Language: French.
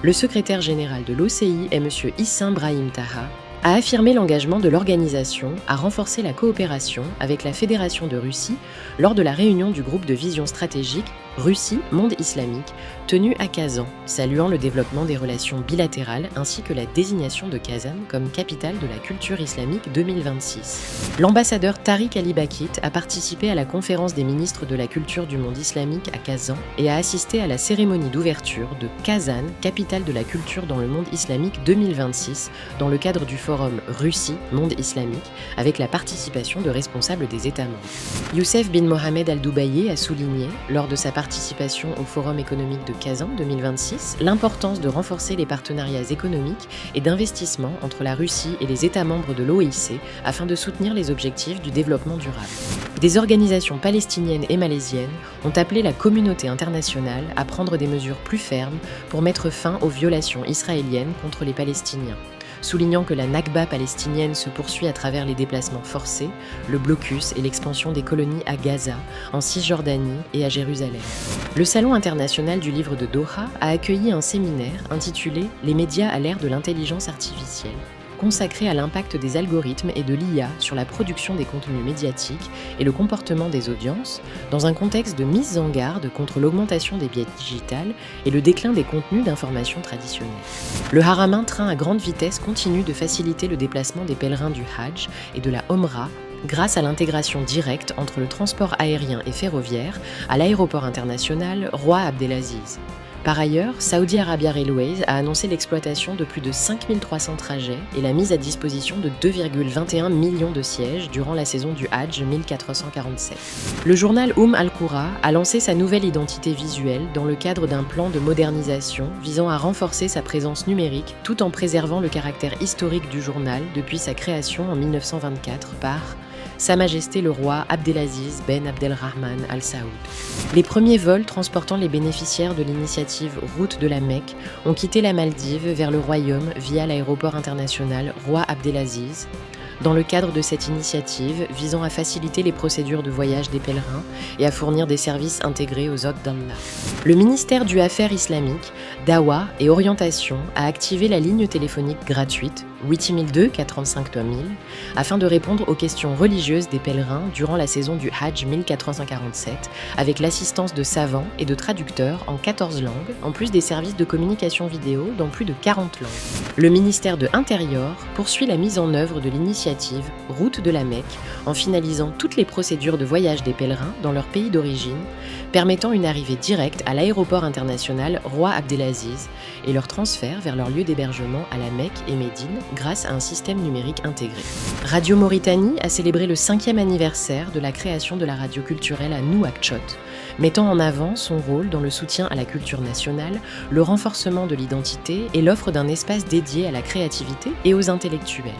Le secrétaire général de l'OCI est M. Hissam Brahim Taha, a affirmé l'engagement de l'organisation à renforcer la coopération avec la Fédération de Russie lors de la réunion du groupe de vision stratégique Russie-Monde islamique, tenue à Kazan, saluant le développement des relations bilatérales ainsi que la désignation de Kazan comme capitale de la culture islamique 2026. L'ambassadeur Tariq Ali Bakit a participé à la conférence des ministres de la culture du monde islamique à Kazan et a assisté à la cérémonie d'ouverture de Kazan, capitale de la culture dans le monde islamique 2026, dans le cadre du forum Russie-Monde islamique, avec la participation de responsables des États membres. Youssef bin Mohamed Al-Dubaïeh a souligné, lors de sa participation au Forum économique de Kazan 2026, l'importance de renforcer les partenariats économiques et d'investissement entre la Russie et les États membres de l'OIC afin de soutenir les objectifs du développement durable. Des organisations palestiniennes et malaisiennes ont appelé la communauté internationale à prendre des mesures plus fermes pour mettre fin aux violations israéliennes contre les Palestiniens, soulignant que la Nakba palestinienne se poursuit à travers les déplacements forcés, le blocus et l'expansion des colonies à Gaza, en Cisjordanie et à Jérusalem. Le Salon international du livre de Doha a accueilli un séminaire intitulé « Les médias à l'ère de l'intelligence artificielle », consacré à l'impact des algorithmes et de l'IA sur la production des contenus médiatiques et le comportement des audiences, dans un contexte de mise en garde contre l'augmentation des biais digitales et le déclin des contenus d'information traditionnels. Le Haramain train à grande vitesse continue de faciliter le déplacement des pèlerins du Hajj et de la Omra grâce à l'intégration directe entre le transport aérien et ferroviaire à l'aéroport international Roi Abdelaziz. Par ailleurs, Saudi Arabia Railways a annoncé l'exploitation de plus de 5300 trajets et la mise à disposition de 2,21 millions de sièges durant la saison du Hajj 1447. Le journal Al-Qura a lancé sa nouvelle identité visuelle dans le cadre d'un plan de modernisation visant à renforcer sa présence numérique tout en préservant le caractère historique du journal depuis sa création en 1924 par Sa Majesté le roi Abdelaziz Ben Abdelrahman Al Saoud. Les premiers vols transportant les bénéficiaires de l'initiative Route de la Mecque ont quitté la Maldive vers le royaume via l'aéroport international Roi Abdelaziz, dans le cadre de cette initiative visant à faciliter les procédures de voyage des pèlerins et à fournir des services intégrés aux hôtes d'Allah. Le ministère du Affaires islamiques, Dawa et Orientation a activé la ligne téléphonique gratuite 8002 435 3000 afin de répondre aux questions religieuses des pèlerins durant la saison du Hajj 1447 avec l'assistance de savants et de traducteurs en 14 langues, en plus des services de communication vidéo dans plus de 40 langues. Le ministère de l'Intérieur poursuit la mise en œuvre de l'initiative Route de la Mecque en finalisant toutes les procédures de voyage des pèlerins dans leur pays d'origine, permettant une arrivée directe à l'aéroport international Roi Abdelaziz et leur transfert vers leur lieu d'hébergement à la Mecque et Médine grâce à un système numérique intégré. Radio Mauritanie a célébré le 5e anniversaire de la création de la radio culturelle à Nouakchott, mettant en avant son rôle dans le soutien à la culture nationale, le renforcement de l'identité et l'offre d'un espace dédié à la créativité et aux intellectuels.